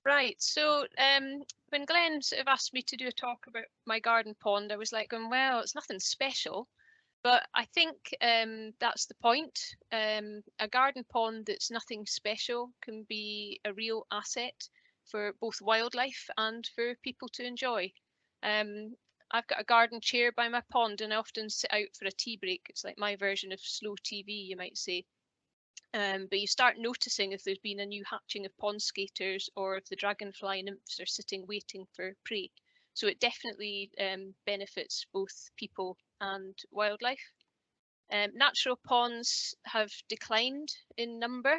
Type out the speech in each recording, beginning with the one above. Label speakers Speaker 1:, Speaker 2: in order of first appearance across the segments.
Speaker 1: Right, so when Glenn sort of asked me to do a talk about my garden pond, I was like, well, it's nothing special, but I think that's the point. A garden pond that's nothing special can be a real asset for both wildlife and for people to enjoy. I've got a garden chair by my pond and I often sit out for a tea break. It's like my version of slow TV, you might say. But you start noticing if there's been a new hatching of pond skaters or if the dragonfly nymphs are sitting waiting for prey. So it definitely benefits both people and wildlife. Natural ponds have declined in number,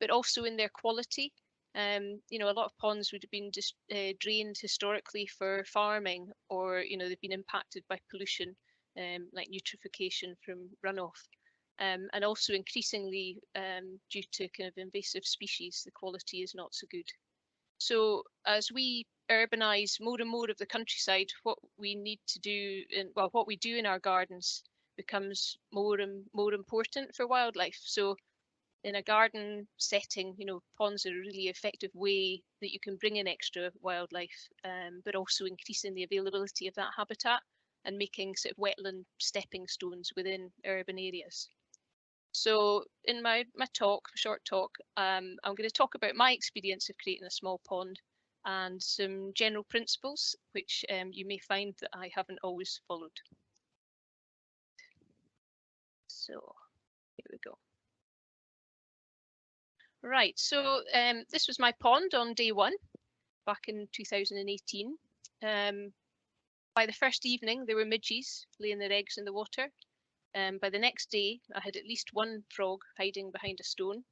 Speaker 1: but also in their quality. You know, a lot of ponds would have been just drained historically for farming, or they've been impacted by pollution, like eutrophication from runoff. And also increasingly due to kind of invasive species, the quality is not so good. So as we urbanise more and more of the countryside, what we need to do, what we do in our gardens becomes more and more important for wildlife. So in a garden setting, ponds are a really effective way that you can bring in extra wildlife, but also increasing the availability of that habitat and making sort of wetland stepping stones within urban areas. So in my short talk, I'm going to talk about my experience of creating a small pond and some general principles, which you may find that I haven't always followed. So here we go. Right, so this was my pond on day one, back in 2018. By the first evening, there were midges laying their eggs in the water. By the next day, I had at least one frog hiding behind a stone.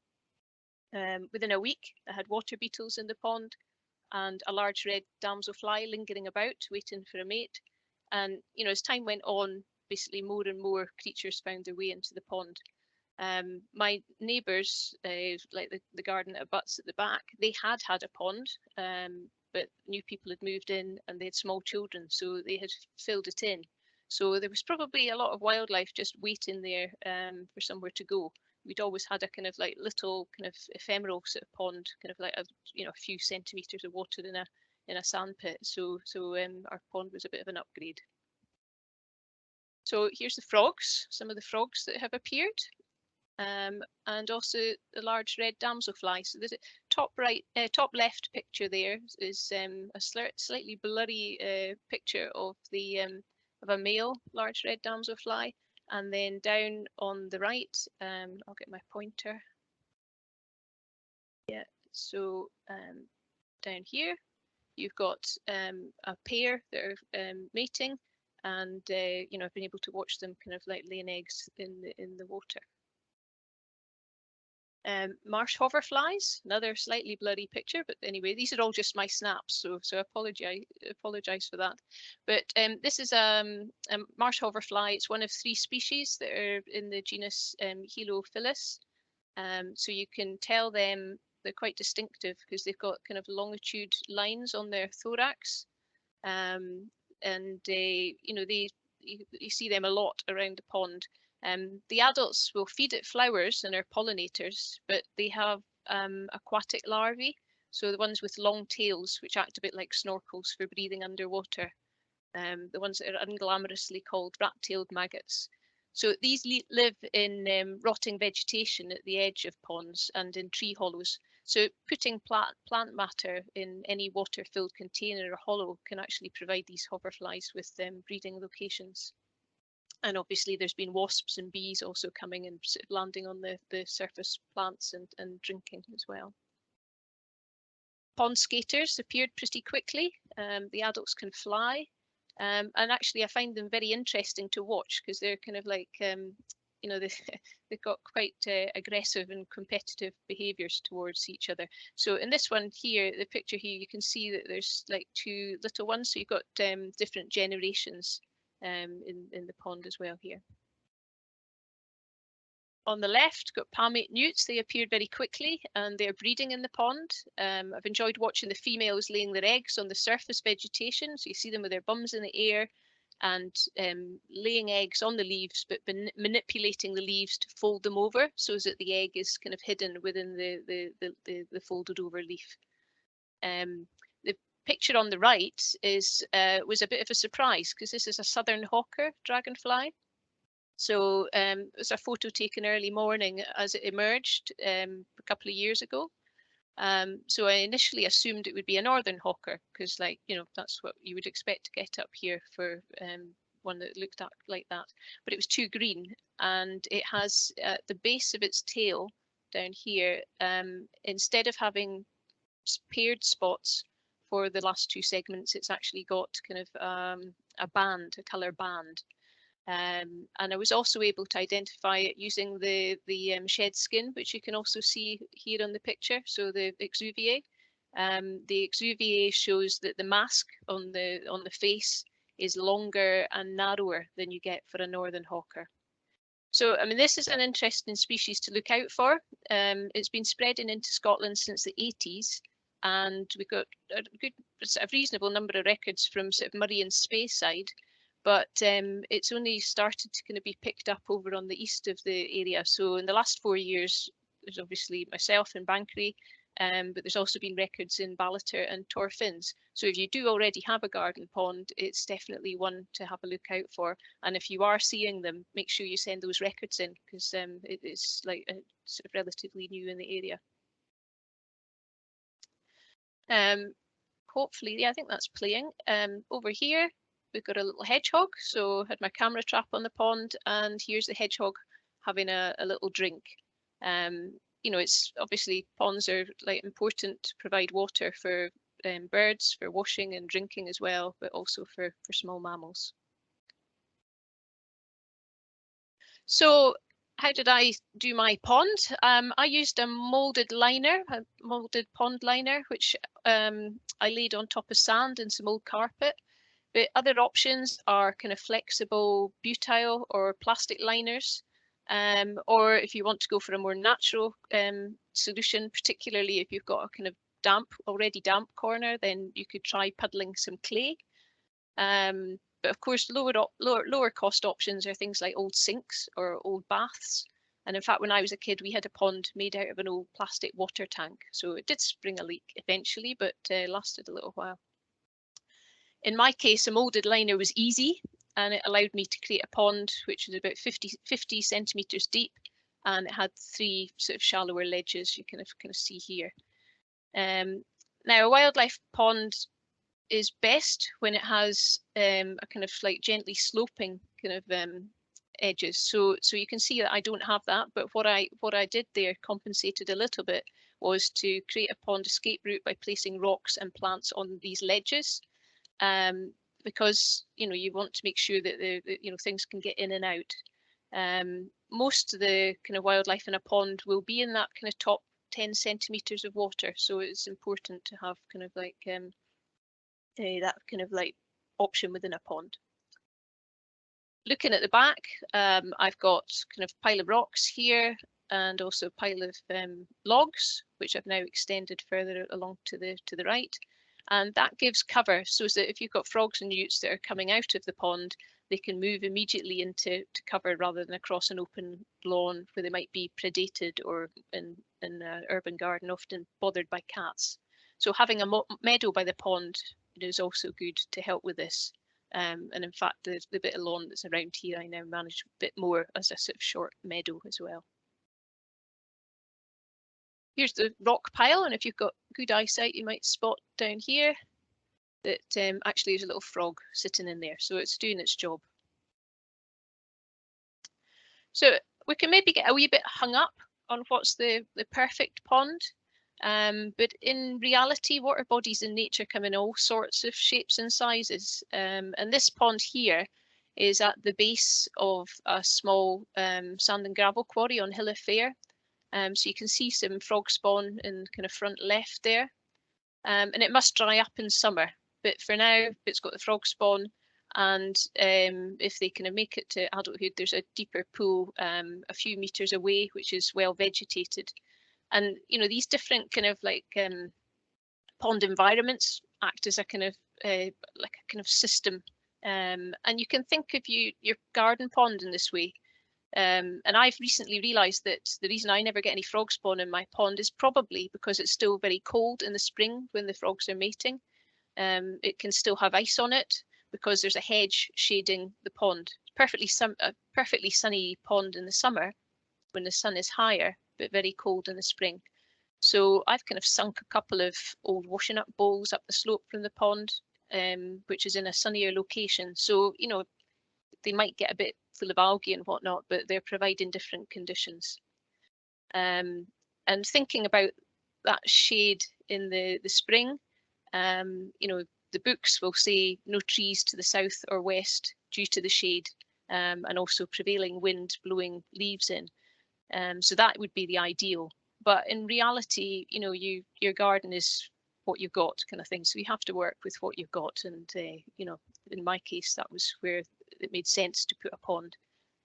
Speaker 1: Within a week, I had water beetles in the pond and a large red damselfly lingering about, waiting for a mate. And, as time went on, basically more and more creatures found their way into the pond. My neighbours, like the garden that abuts at the back, they had a pond, but new people had moved in and they had small children, so they had filled it in. So there was probably a lot of wildlife just waiting there for somewhere to go. We'd always had a kind of like little kind of ephemeral sort of pond, kind of like a few centimeters of water in a sand pit. So our pond was a bit of an upgrade. So here's the frogs, some of the frogs that have appeared. And also the large red damselfly. So the top left picture there is a slightly blurry picture of the of a male large red damselfly, and then down on the right, I'll get my pointer. Yeah, so down here you've got a pair that are mating, and I've been able to watch them kind of like laying eggs in the water. Marsh hoverflies, another slightly blurry picture, but anyway, these are all just my snaps, so I apologize for that. But this is a marsh hoverfly. It's one of 3 species that are in the genus Helophilus. So you can tell them they're quite distinctive because they've got kind of longitude lines on their thorax, and you see them a lot around the pond. The adults will feed it flowers and are pollinators, but they have aquatic larvae, so the ones with long tails, which act a bit like snorkels for breathing underwater. The ones that are unglamorously called rat-tailed maggots. So these live in rotting vegetation at the edge of ponds and in tree hollows. So putting plant matter in any water-filled container or hollow can actually provide these hoverflies with breeding locations. And obviously there's been wasps and bees also coming and landing on the surface plants and drinking as well. Pond skaters appeared pretty quickly. The adults can fly. And actually I find them very interesting to watch because they're kind of like, they've got quite aggressive and competitive behaviors towards each other. So in this one here, the picture here, you can see that there's like 2 little ones. So you've got different generations in the pond as well here. On the left, got palmate newts. They appeared very quickly and they're breeding in the pond. I've enjoyed watching the females laying their eggs on the surface vegetation. So you see them with their bums in the air and laying eggs on the leaves, but manipulating the leaves to fold them over so that the egg is kind of hidden within the folded over leaf. The picture on the right is was a bit of a surprise because this is a southern hawker dragonfly. So it was a photo taken early morning as it emerged a couple of years ago. So I initially assumed it would be a northern hawker because, like, you know, that's what you would expect to get up here for one that looked at like that. But it was too green, and it has at the base of its tail down here, instead of having paired spots for the last two segments, it's actually got kind of a band, a colour band. And I was also able to identify it using the shed skin, which you can also see here on the picture. So the exuviae. The exuviae shows that the mask on the face is longer and narrower than you get for a northern hawker. So, I mean, this is an interesting species to look out for. It's been spreading into Scotland since the 80s, and we've got a reasonable number of records from sort of Murray and Speyside. But it's only started to kind of be picked up over on the east of the area. So in the last 4 years, there's obviously myself in Banchory, but there's also been records in Ballater and Torfins. So if you do already have a garden pond, it's definitely one to have a look out for. And if you are seeing them, make sure you send those records in, because it is like sort of relatively new in the area. Hopefully, yeah, I think that's playing. Over here, we've got a little hedgehog. So I had my camera trap on the pond, and here's the hedgehog having a little drink. You know, it's obviously ponds are like important to provide water for birds, for washing and drinking as well, but also for small mammals. So how did I do my pond? I used a molded liner, a molded pond liner, which I laid on top of sand and some old carpet. But other options are kind of flexible butyl or plastic liners. Or if you want to go for a more natural solution, particularly if you've got a kind of already damp corner, then you could try puddling some clay. But of course, lower cost options are things like old sinks or old baths. And in fact, when I was a kid, we had a pond made out of an old plastic water tank. So it did spring a leak eventually, but lasted a little while. In my case, a molded liner was easy, and it allowed me to create a pond which was about 50 centimetres deep, and it had 3 sort of shallower ledges you kind of see here. Now, a wildlife pond is best when it has a kind of like gently sloping kind of edges. So you can see that I don't have that, but what I did there compensated a little bit was to create a pond escape route by placing rocks and plants on these ledges. Because you know you want to make sure that the things can get in and out. Most of the kind of wildlife in a pond will be in that kind of top 10 centimeters of water, so it's important to have kind of like that kind of like option within a pond. Looking at the back, I've got kind of pile of rocks here, and also a pile of logs, which I've now extended further along to the right. And that gives cover so that if you've got frogs and newts that are coming out of the pond, they can move immediately into cover rather than across an open lawn where they might be predated, or in an urban garden often bothered by cats. So having a meadow by the pond is also good to help with this. And in fact, the bit of lawn that's around here, I now manage a bit more as a sort of short meadow as well. Here's the rock pile, and if you've got good eyesight, you might spot down here that actually there's a little frog sitting in there, so it's doing its job. So we can maybe get a wee bit hung up on what's the perfect pond, but in reality, water bodies in nature come in all sorts of shapes and sizes. And this pond here is at the base of a small sand and gravel quarry on Hill of Fair. So you can see some frog spawn in kind of front left there, and it must dry up in summer, but for now it's got the frog spawn, and if they kind of make it to adulthood, there's a deeper pool a few meters away, which is well vegetated. And you know, these different kind of like pond environments act as a kind of like a kind of system, and you can think of your garden pond in this way. And I've recently realised that the reason I never get any frog spawn in my pond is probably because it's still very cold in the spring when the frogs are mating. It can still have ice on it because there's a hedge shading the pond. A perfectly sunny pond in the summer when the sun is higher, but very cold in the spring. So I've kind of sunk a couple of old washing up bowls up the slope from the pond, which is in a sunnier location. So, you know, they might get a bit full of algae and whatnot, but they're providing different conditions. And thinking about that shade in the spring, you know, the books will say no trees to the south or west due to the shade, and also prevailing wind blowing leaves in. So that would be the ideal. But in reality, you know, your garden is what you've got, kind of thing. So you have to work with what you've got. And you know, in my case, that was where it made sense to put a pond.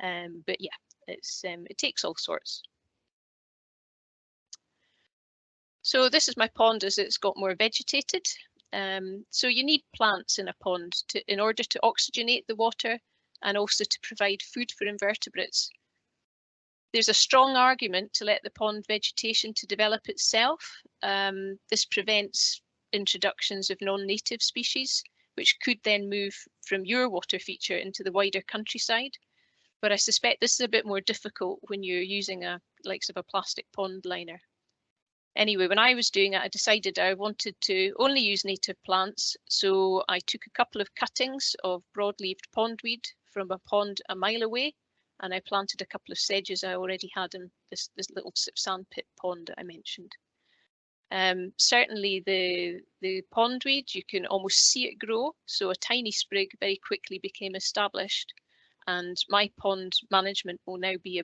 Speaker 1: But yeah, it takes all sorts. So this is my pond as it's got more vegetated. So you need plants in a pond in order to oxygenate the water and also to provide food for invertebrates. There's a strong argument to let the pond vegetation to develop itself. This prevents introductions of non-native species, which could then move from your water feature into the wider countryside. But I suspect this is a bit more difficult when you're using likes of a plastic pond liner. Anyway, when I was doing it, I decided I wanted to only use native plants. So I took a couple of cuttings of broad-leaved pondweed from a pond a mile away, and I planted a couple of sedges I already had in this little sandpit pond that I mentioned. Certainly the pondweed, you can almost see it grow. So a tiny sprig very quickly became established, and my pond management will now be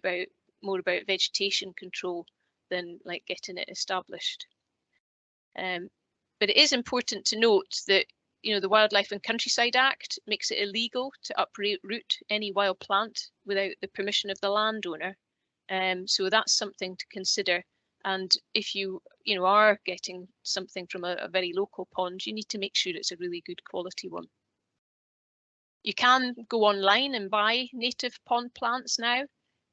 Speaker 1: more about vegetation control than like getting it established. But it is important to note that, you know, the Wildlife and Countryside Act makes it illegal to uproot any wild plant without the permission of the landowner. So that's something to consider. And if you are getting something from a very local pond, you need to make sure it's a really good quality one. You can go online and buy native pond plants now,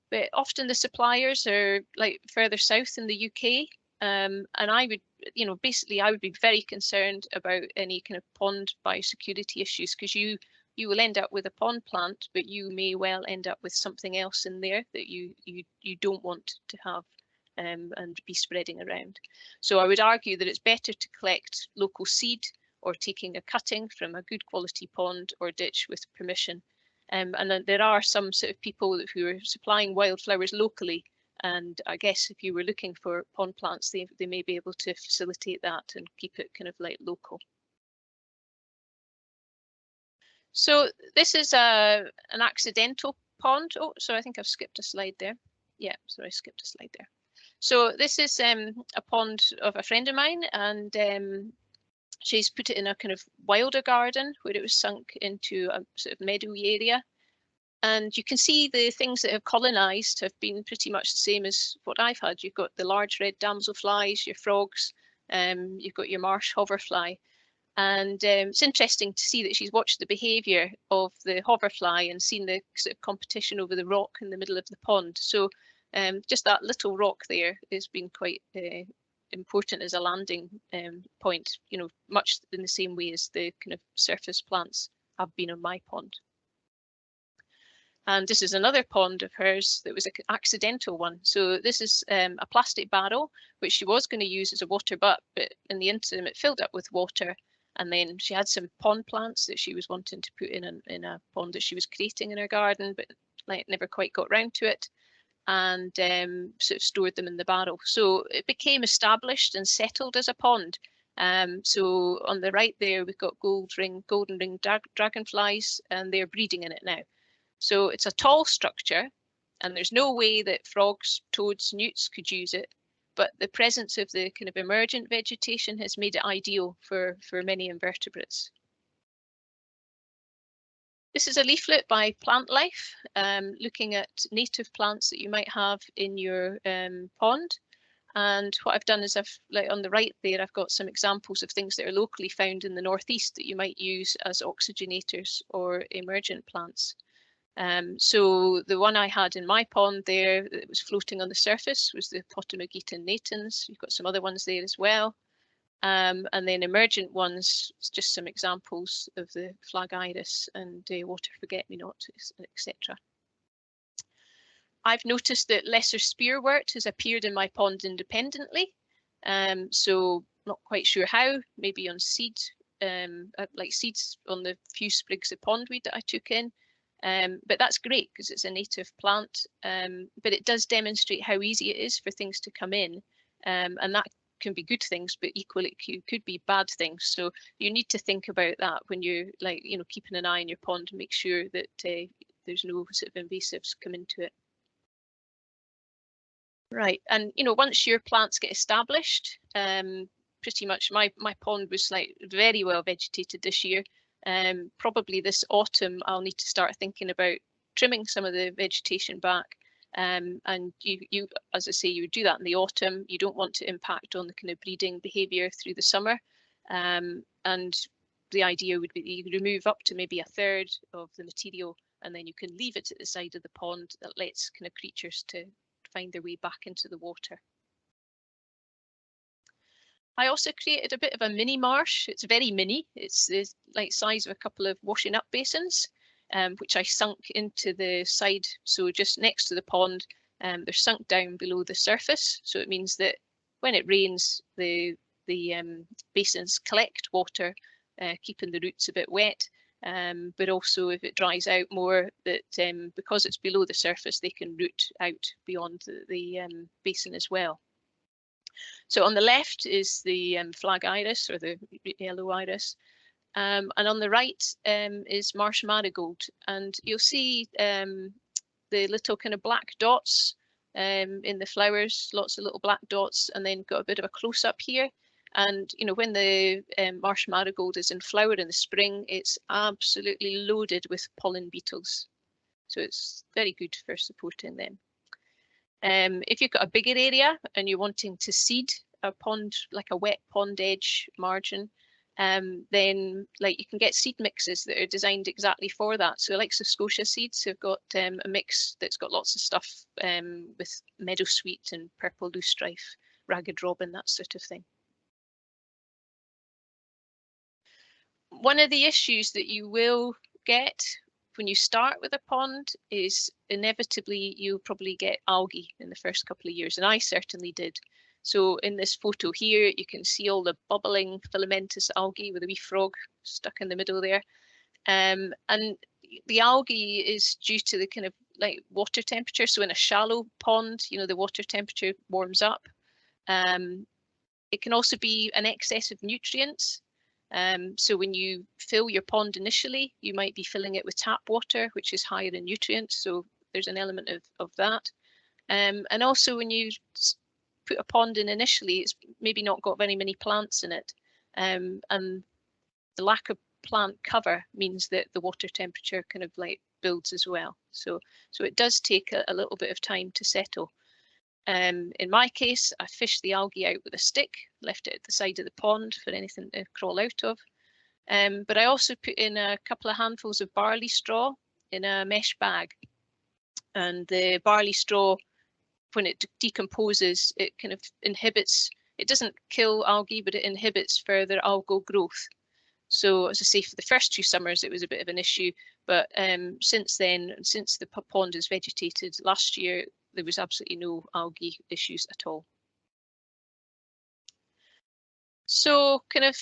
Speaker 1: but often the suppliers are like further south in the UK. And I would, you know, basically I would be very concerned about any kind of pond biosecurity issues, because you will end up with a pond plant, but you may well end up with something else in there that you don't want to have and be spreading around. So I would argue that it's better to collect local seed or taking a cutting from a good quality pond or ditch with permission. And then there are some sort of people who are supplying wildflowers locally. And I guess if you were looking for pond plants, they may be able to facilitate that and keep it kind of like local. So this is an accidental pond. Oh, so I think I've skipped a slide there. Yeah, sorry, I skipped a slide there. So this is a pond of a friend of mine, and she's put it in a kind of wilder garden where it was sunk into a sort of meadowy area. And you can see the things that have colonised have been pretty much the same as what I've had. You've got the large red damselflies, your frogs, you've got your marsh hoverfly. And it's interesting to see that she's watched the behaviour of the hoverfly and seen the sort of competition over the rock in the middle of the pond. So just that little rock there has been quite important as a landing point, you know, much in the same way as the kind of surface plants have been on my pond. And this is another pond of hers that was an accidental one. So this is a plastic barrel, which she was going to use as a water butt, but in the interim it filled up with water. And then she had some pond plants that she was wanting to put in a pond that she was creating in her garden, but like never quite got round to it, and sort of stored them in the barrel. So it became established and settled as a pond. So on the right there, we've got golden ring dragonflies, and they're breeding in it now. So it's a tall structure, and there's no way that frogs, toads, newts could use it. But the presence of the kind of emergent vegetation has made it ideal for many invertebrates. This is a leaflet by Plant Life, looking at native plants that you might have in your pond. And what I've done is like on the right there, I've got some examples of things that are locally found in the northeast that you might use as oxygenators or emergent plants. So the one I had in my pond there that was floating on the surface was the Potamogeton natans. You've got some other ones there as well. And then emergent ones, just some examples of the flag iris and water forget-me-not, etc. I've noticed that lesser spearwort has appeared in my pond independently. So not quite sure how, maybe on seed, like seeds on the few sprigs of pondweed that I took in. But that's great because it's a native plant, but it does demonstrate how easy it is for things to come in, and that can be good things, but equally it could be bad things. So you need to think about that when you're keeping an eye on your pond to make sure that there's no sort of invasives come into it. Right, and once your plants get established, pretty much my pond was like very well vegetated this year. Probably this autumn I'll need to start thinking about trimming some of the vegetation back. And you, as I say, you would do that in the autumn. You don't want to impact on the kind of breeding behaviour through the summer. And the idea would be that you remove up to maybe a third of the material, and then you can leave it at the side of the pond. That lets kind of creatures to find their way back into the water. I also created a bit of a mini marsh. It's very mini. It's the like size of a couple of washing up basins, which I sunk into the side. So just next to the pond, they're sunk down below the surface. So it means that when it rains, the basins collect water, keeping the roots a bit wet. But also if it dries out more, that because it's below the surface, they can root out beyond the basin as well. So on the left is the flag iris, or the yellow iris, and on the right is marsh marigold. And you'll see the little kind of black dots in the flowers, lots of little black dots, and then got a bit of a close up here. And when the marsh marigold is in flower in the spring, it's absolutely loaded with pollen beetles. So it's very good for supporting them. If you've got a bigger area and you're wanting to seed a pond, like a wet pond edge margin, then like you can get seed mixes that are designed exactly for that. So like Scotia seeds have got a mix that's got lots of stuff with meadowsweet and purple loosestrife, ragged robin, that sort of thing. One of the issues that you will get when you start with a pond is inevitably you'll probably get algae in the first couple of years, and I certainly did. So in this photo here, you can see all the bubbling filamentous algae with a wee frog stuck in the middle there. And the algae is due to the kind of like water temperature. So in a shallow pond, the water temperature warms up. It can also be an excess of nutrients. So when you fill your pond initially, you might be filling it with tap water, which is higher in nutrients. So there's an element of that. And also when you put a pond in initially, it's maybe not got very many plants in it. And the lack of plant cover means that the water temperature kind of like builds as well. So it does take a little bit of time to settle. In my case, I fished the algae out with a stick, left it at the side of the pond for anything to crawl out of. But I also put in a couple of handfuls of barley straw in a mesh bag. And the barley straw, when it decomposes, it kind of inhibits, it doesn't kill algae, but it inhibits further algal growth. So as I say, for the first 2 summers, it was a bit of an issue. But since then, since the pond is vegetated last year, there was absolutely no algae issues at all. So kind of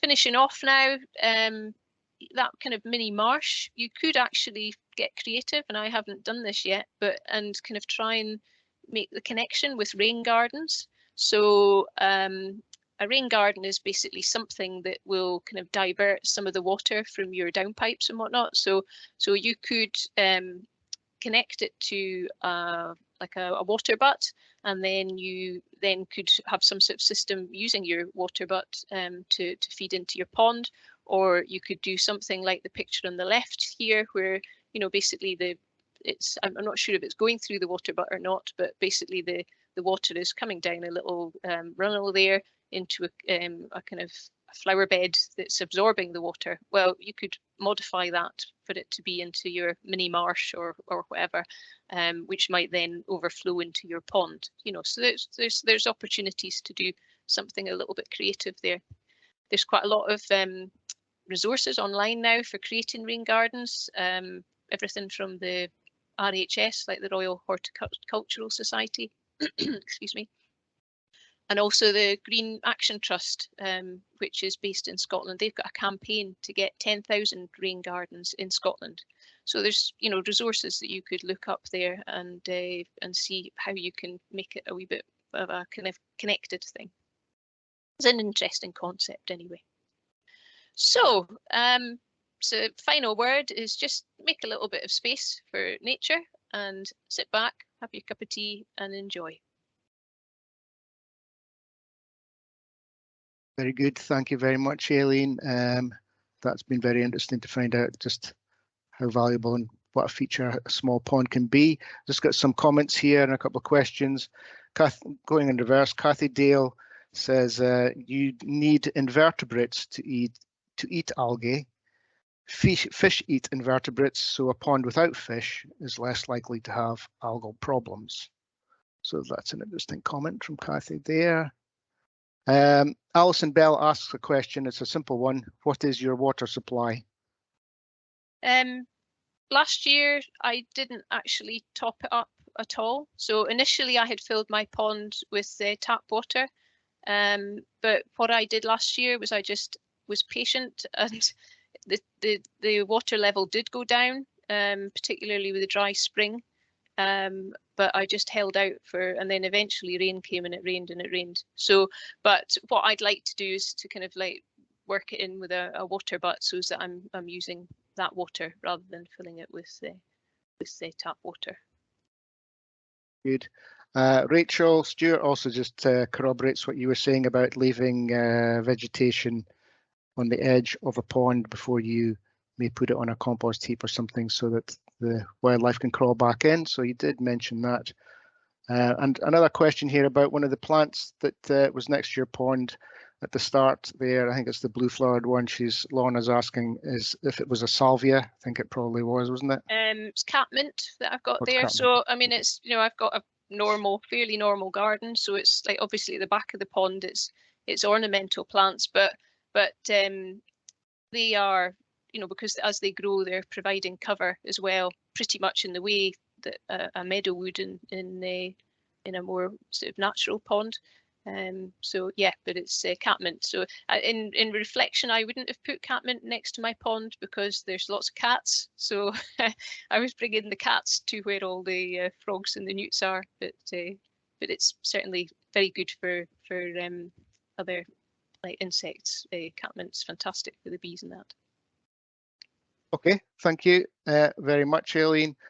Speaker 1: finishing off now, that kind of mini marsh, you could actually get creative, and I haven't done this yet, and kind of try and make the connection with rain gardens. So a rain garden is basically something that will kind of divert some of the water from your downpipes and whatnot. So you could connect it to like a water butt, and then you could have some sort of system using your water butt to feed into your pond. Or you could do something like the picture on the left here, where basically I'm not sure if it's going through the water butt or not, but basically the water is coming down a little runnel there into a kind of flower bed that's absorbing the water. Well, you could modify that for it to be into your mini marsh or whatever, which might then overflow into your pond. You know, so there's opportunities to do something a little bit creative there. There's quite a lot of resources online now for creating rain gardens. Everything from the RHS, like the Royal Horticultural Society, excuse me, and also the Green Action Trust, which is based in Scotland. They've got a campaign to get 10,000 rain gardens in Scotland. So there's, you know, resources that you could look up there and see how you can make it a wee bit of a kind of connected thing. It's an interesting concept anyway. So, so final word is just make a little bit of space for nature and sit back, have your cup of tea and enjoy.
Speaker 2: Very good. Thank you very much, Aileen. That's been very interesting to find out just how valuable and what a feature a small pond can be. Just got some comments here and a couple of questions. Going in reverse, Kathy Dale says you need invertebrates to eat algae. Fish eat invertebrates, so a pond without fish is less likely to have algal problems. So that's an interesting comment from Kathy there. Alison Bell asks a question. It's a simple one. What is your water supply?
Speaker 1: Last year I didn't actually top it up at all. So initially I had filled my pond with tap water. But what I did last year was I just was patient, and the water level did go down, particularly with the dry spring. But I just held out and then eventually rain came and it rained and it rained. So, but what I'd like to do is to kind of like work it in with a water butt so that I'm using that water rather than filling it with tap water.
Speaker 2: Good. Rachel Stewart also just corroborates what you were saying about leaving vegetation on the edge of a pond before you may put it on a compost heap or something so that the wildlife can crawl back in. So you did mention that. And another question here about one of the plants that was next to your pond at the start there. I think it's the blue flowered one. Lorna's asking is if it was a salvia. I think it probably was, wasn't it?
Speaker 1: It's catmint that I've got there. So I mean, it's, you know, I've got a fairly normal garden. So it's like obviously at the back of the pond, it's ornamental plants, but they are, you know, because as they grow, they're providing cover as well, pretty much in the way that a meadow would in a more sort of natural pond. So yeah, but it's catmint. So in reflection, I wouldn't have put catmint next to my pond because there's lots of cats. So I was bringing the cats to where all the frogs and the newts are. But it's certainly very good for other like insects. Catmint's fantastic for the bees and that.
Speaker 2: Okay, thank you very much, Aileen.